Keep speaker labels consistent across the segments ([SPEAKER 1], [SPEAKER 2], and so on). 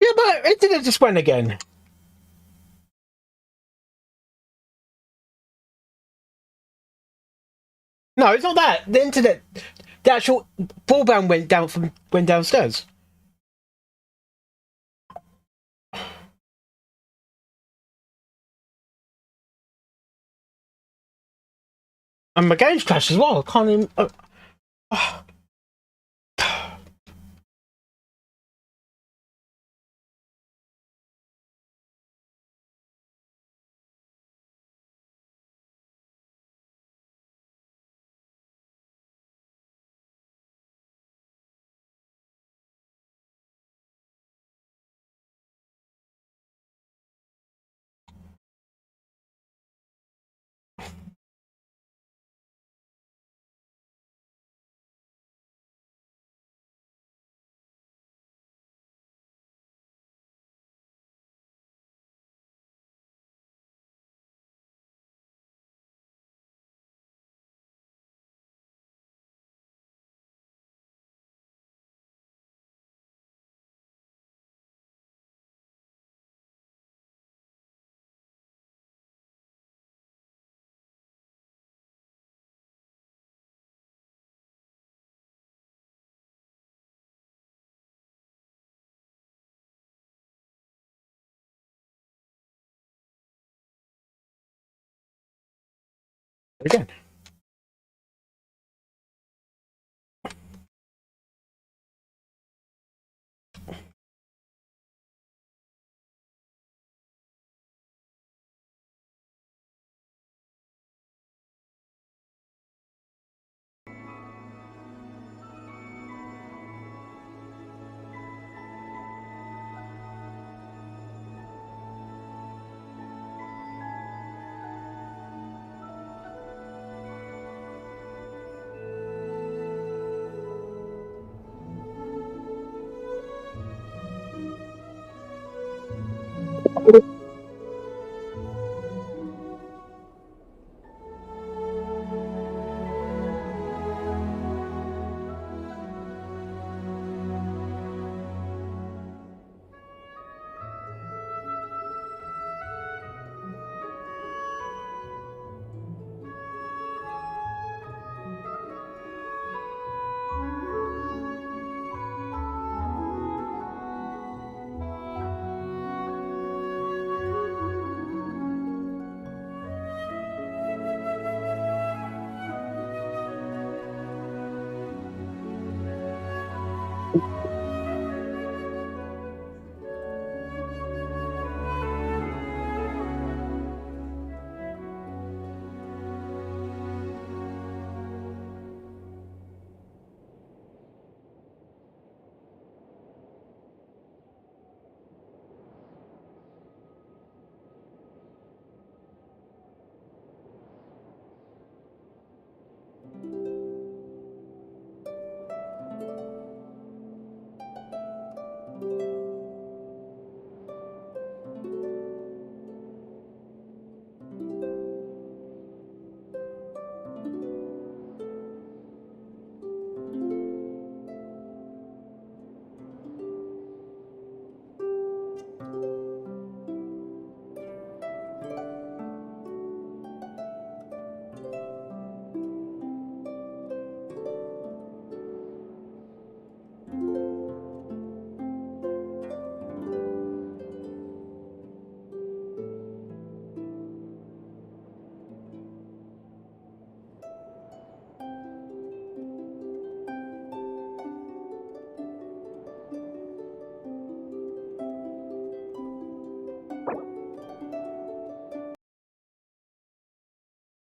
[SPEAKER 1] Yeah, but internet just went again. No, it's not that. The internet, the actual broadband went downstairs. And my game's crashed as well. I can't even. Again.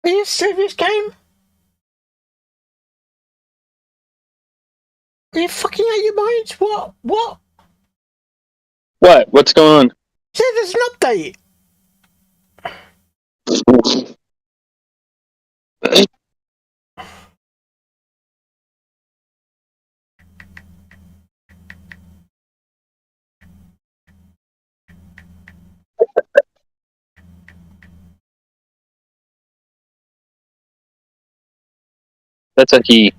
[SPEAKER 1] Are you serious, game? Are you fucking out of your minds? What? What?
[SPEAKER 2] What? What's going on?
[SPEAKER 1] Say there's an update.
[SPEAKER 2] That's a he.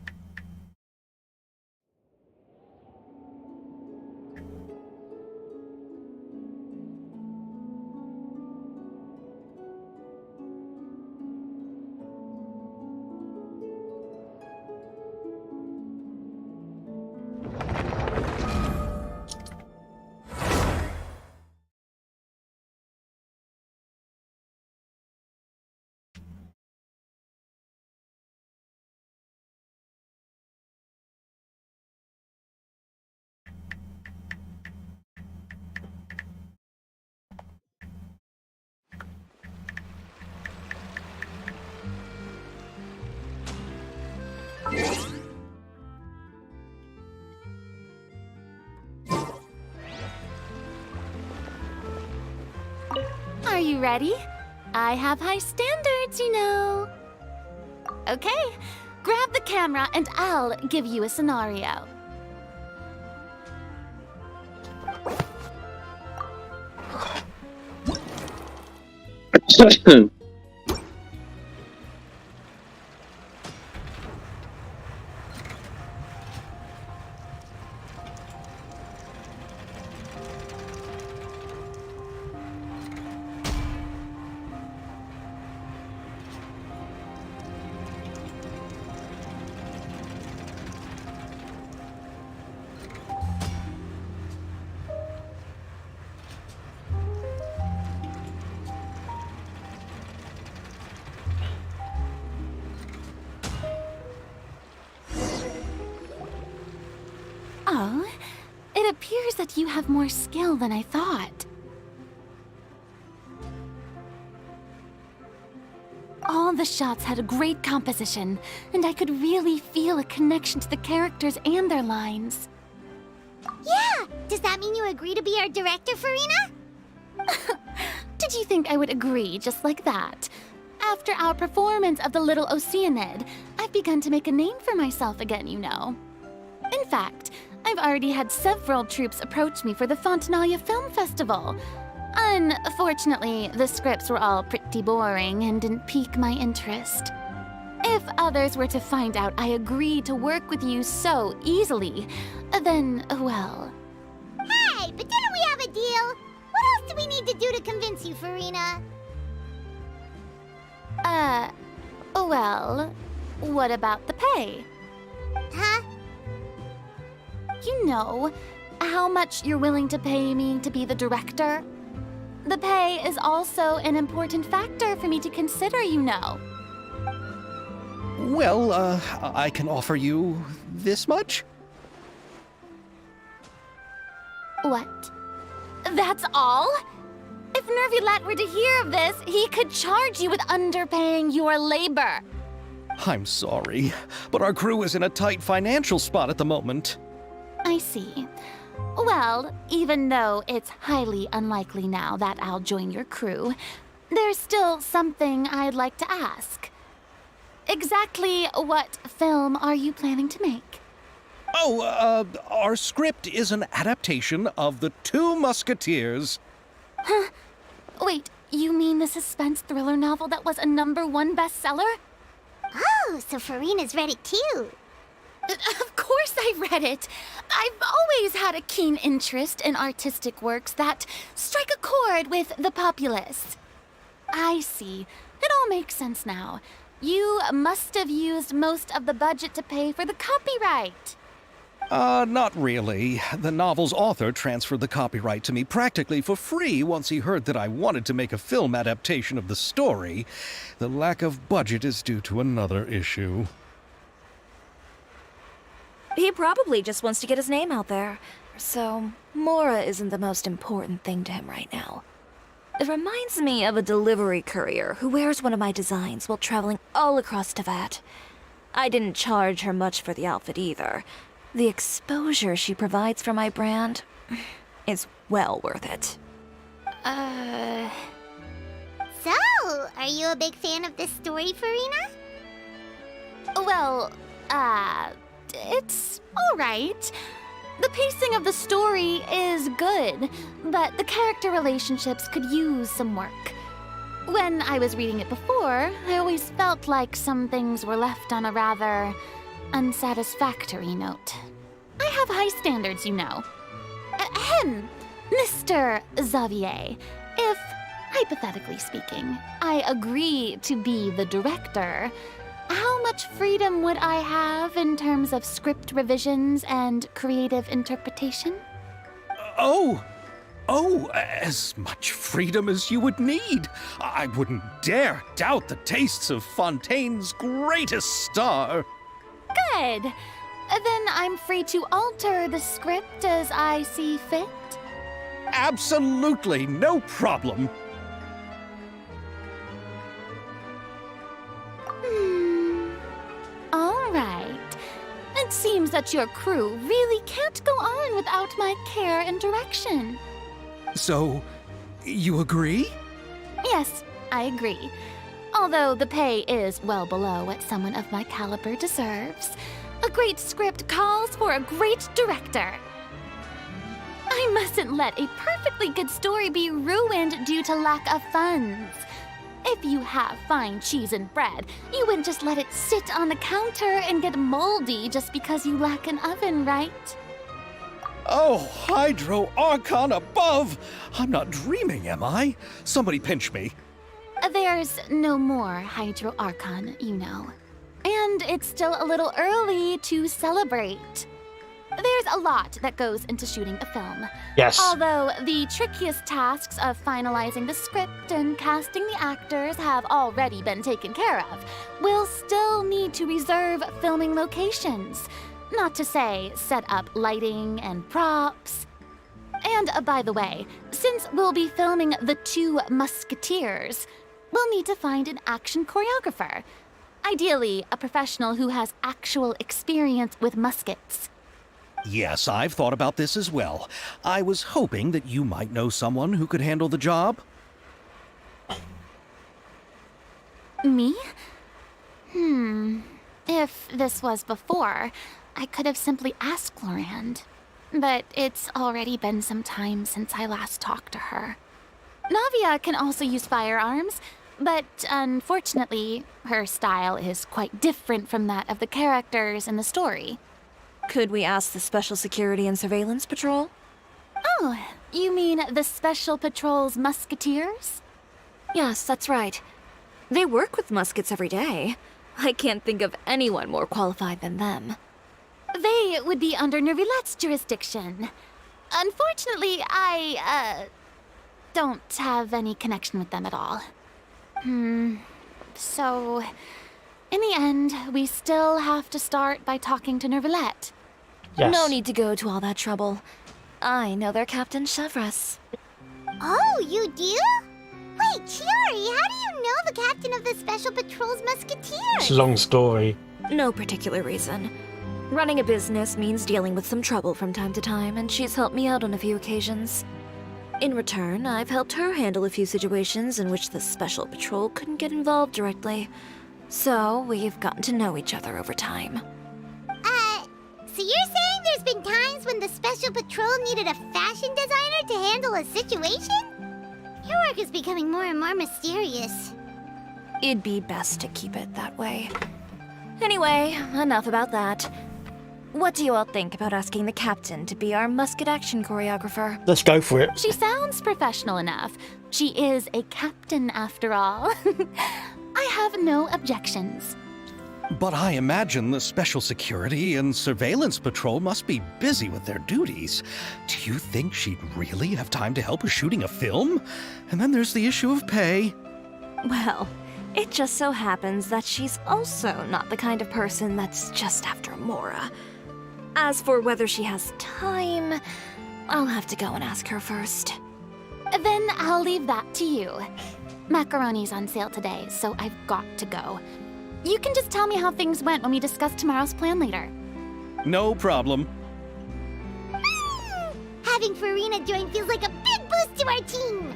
[SPEAKER 3] Ready? I have high standards, you know. Okay, grab the camera and I'll give you a scenario. Oh, it appears that you have more skill than I thought. All the shots had a great composition, and I could really feel a connection to the characters and their lines.
[SPEAKER 4] Yeah! Does that mean you agree to be our director, Farina?
[SPEAKER 3] Did you think I would agree just like that? After our performance of the Little Oceanid, I've begun to make a name for myself again, you know. In fact, I've already had several troops approach me for the Fontanalia Film Festival. Unfortunately, the scripts were all pretty boring and didn't pique my interest. If others were to find out I agreed to work with you so easily, then, well...
[SPEAKER 4] Hey, but didn't we have a deal? What else do we need to do to convince you, Farina?
[SPEAKER 3] Well, what about the pay?
[SPEAKER 4] Huh?
[SPEAKER 3] You know, how much you're willing to pay me to be the director? The pay is also an important factor for me to consider, you know.
[SPEAKER 5] Well, I can offer you this much?
[SPEAKER 3] What? That's all? If Nervilat were to hear of this, he could charge you with underpaying your labor.
[SPEAKER 5] I'm sorry, but our crew is in a tight financial spot at the moment.
[SPEAKER 3] I see. Well, even though it's highly unlikely now that I'll join your crew, there's still something I'd like to ask. Exactly what film are you planning to make?
[SPEAKER 5] Oh, our script is an adaptation of The Two Musketeers.
[SPEAKER 3] Huh? Wait, you mean the suspense thriller novel that was a #1 bestseller?
[SPEAKER 4] Oh, so Farina's read it too.
[SPEAKER 3] Of course I read it. I've always had a keen interest in artistic works that strike a chord with the populace. I see. It all makes sense now. You must have used most of the budget to pay for the copyright.
[SPEAKER 5] Not really. The novel's author transferred the copyright to me practically for free once he heard that I wanted to make a film adaptation of the story. The lack of budget is due to another issue.
[SPEAKER 6] He probably just wants to get his name out there. So, Mora isn't the most important thing to him right now. It reminds me of a delivery courier who wears one of my designs while traveling all across Teyvat. I didn't charge her much for the outfit either. The exposure she provides for my brand is well worth it.
[SPEAKER 4] So, are you a big fan of this story, Farina?
[SPEAKER 3] Well, it's alright. The pacing of the story is good, but the character relationships could use some work. When I was reading it before, I always felt like some things were left on a rather unsatisfactory note. I have high standards, you know. Ahem, Mr. Xavier, if, hypothetically speaking, I agree to be the director, how much freedom would I have in terms of script revisions and creative interpretation?
[SPEAKER 5] Oh, as much freedom as you would need. I wouldn't dare doubt the tastes of Fontaine's greatest star.
[SPEAKER 3] Good. Then I'm free to alter the script as I see fit.
[SPEAKER 5] Absolutely, no problem.
[SPEAKER 3] All right. It seems that your crew really can't go on without my care and direction.
[SPEAKER 5] So, you agree?
[SPEAKER 3] Yes, I agree. Although the pay is well below what someone of my caliber deserves. A great script calls for a great director. I mustn't let a perfectly good story be ruined due to lack of funds. If you have fine cheese and bread, you wouldn't just let it sit on the counter and get moldy just because you lack an oven, right?
[SPEAKER 5] Oh, Hydro Archon above! I'm not dreaming, am I? Somebody pinch me.
[SPEAKER 3] There's no more Hydro Archon, you know. And it's still a little early to celebrate. There's a lot that goes into shooting a film.
[SPEAKER 1] Yes.
[SPEAKER 3] Although the trickiest tasks of finalizing the script and casting the actors have already been taken care of, we'll still need to reserve filming locations. Not to say set up lighting and props. And by the way, since we'll be filming The Two Musketeers, we'll need to find an action choreographer. Ideally, a professional who has actual experience with muskets.
[SPEAKER 5] Yes, I've thought about this as well. I was hoping that you might know someone who could handle the job.
[SPEAKER 3] Me? If this was before, I could have simply asked Glorand. But it's already been some time since I last talked to her. Navia can also use firearms, but unfortunately, her style is quite different from that of the characters in the story.
[SPEAKER 6] Could we ask the Special Security and Surveillance Patrol?
[SPEAKER 3] Oh, you mean the Special Patrol's Musketeers?
[SPEAKER 6] Yes, that's right. They work with muskets every day. I can't think of anyone more qualified than them.
[SPEAKER 3] They would be under Nervilette's jurisdiction. Unfortunately, I don't have any connection with them at all. So, in the end, we still have to start by talking to Nervilette.
[SPEAKER 1] Yes.
[SPEAKER 6] No need to go to all that trouble. I know their Captain Chevres.
[SPEAKER 4] Oh, you do? Wait, Chiari, how do you know the captain of the Special Patrol's Musketeers?
[SPEAKER 1] It's a long story.
[SPEAKER 6] No particular reason. Running a business means dealing with some trouble from time to time, and she's helped me out on a few occasions. In return, I've helped her handle a few situations in which the Special Patrol couldn't get involved directly. So, we've gotten to know each other over time.
[SPEAKER 4] So you're saying there's been times when the Special Patrol needed a fashion designer to handle a situation? Your work is becoming more and more mysterious.
[SPEAKER 6] It'd be best to keep it that way. Anyway, enough about that. What do you all think about asking the captain to be our musket action choreographer?
[SPEAKER 1] Let's go for it.
[SPEAKER 3] She sounds professional enough. She is a captain after all. I have no objections.
[SPEAKER 5] But I imagine the Special Security and Surveillance Patrol must be busy with their duties. Do you think she'd really have time to help with shooting a film? And then there's the issue of pay.
[SPEAKER 6] Well, it just so happens that she's also not the kind of person that's just after Mora. As for whether she has time, I'll have to go and ask her first.
[SPEAKER 3] Then I'll leave that to you. Macaroni's on sale today, so I've got to go. You can just tell me how things went when we discuss tomorrow's plan later.
[SPEAKER 5] No problem.
[SPEAKER 4] Having Farina join feels like a big boost to our team.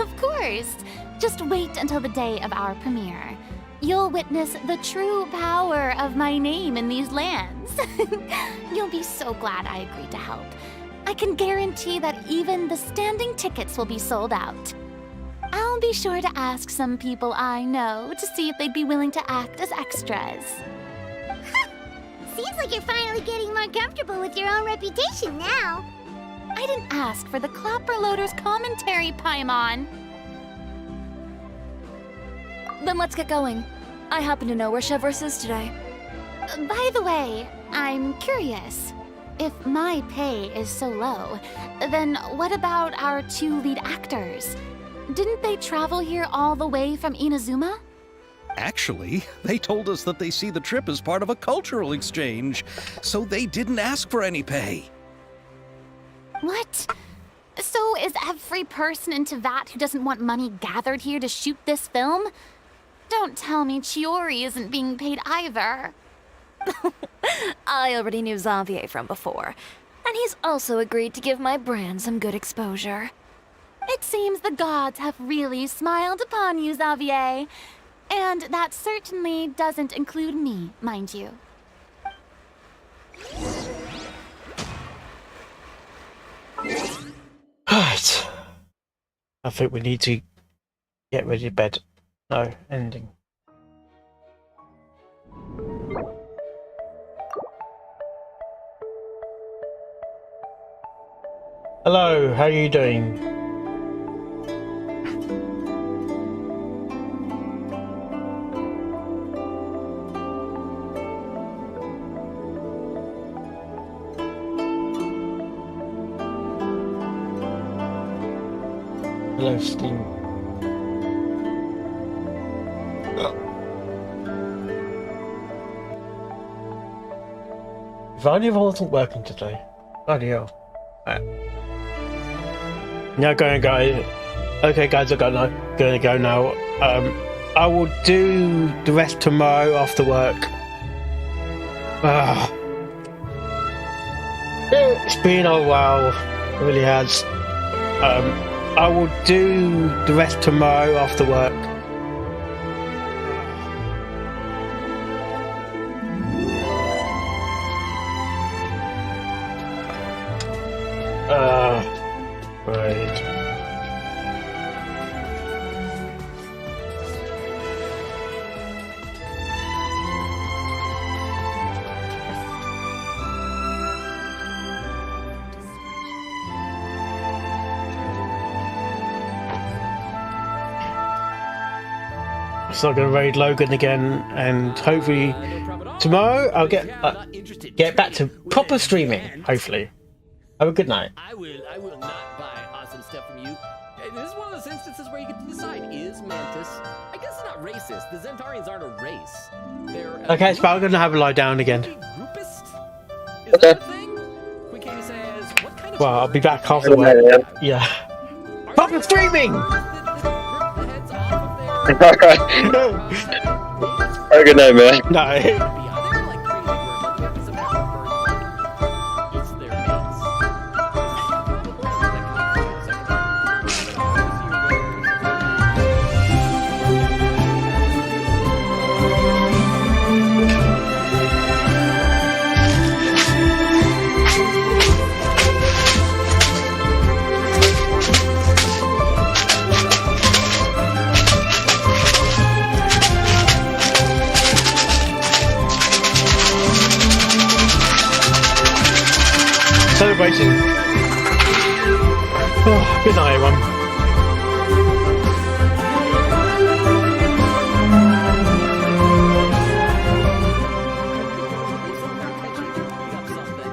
[SPEAKER 3] Of course. Just wait until the day of our premiere. You'll witness the true power of my name in these lands. You'll be so glad I agreed to help. I can guarantee that even the standing tickets will be sold out. I'll be sure to ask some people I know to see if they'd be willing to act as extras.
[SPEAKER 4] Seems like you're finally getting more comfortable with your own reputation now.
[SPEAKER 3] I didn't ask for the Clapperloader's commentary, Paimon.
[SPEAKER 6] Then let's get going. I happen to know where Chevres is today.
[SPEAKER 3] By the way, I'm curious. If my pay is so low, then what about our two lead actors? Didn't they travel here all the way from Inazuma?
[SPEAKER 5] Actually, they told us that they see the trip as part of a cultural exchange, so they didn't ask for any pay.
[SPEAKER 3] What? So is every person in Teyvat who doesn't want money gathered here to shoot this film? Don't tell me Chiori isn't being paid either.
[SPEAKER 6] I already knew Xavier from before, and he's also agreed to give my brand some good exposure.
[SPEAKER 3] It seems the gods have really smiled upon you, Xavier. And that certainly doesn't include me, mind you.
[SPEAKER 1] Right. I think we need to get ready to bed. No, ending. Hello, how are you doing? Hello, Steam. If only I wasn't working today. Bloody hell. Right. Now gonna go. Okay, guys, I'm gonna go now. I will do the rest tomorrow after work. It's been a while. It really has. I will do the rest tomorrow after work. Right. So I'm going to raid Logan again, and hopefully tomorrow I'll get back to proper streaming. Hopefully, have a good night.
[SPEAKER 7] I will not buy awesome stuff from you. This is one of those instances where you get to decide: is Mantis? I guess it's not racist. The Zentarians aren't a race. They're
[SPEAKER 1] Okay, so I'm going to have a lie down again.
[SPEAKER 7] Groupist? Is that a thing? Queen Katie says, what kind of
[SPEAKER 1] Well, I'll be back after work. Yeah. Proper streaming.
[SPEAKER 2] Alright. Have a good night, man.
[SPEAKER 1] No. Celebrating. Oh, good night, everyone.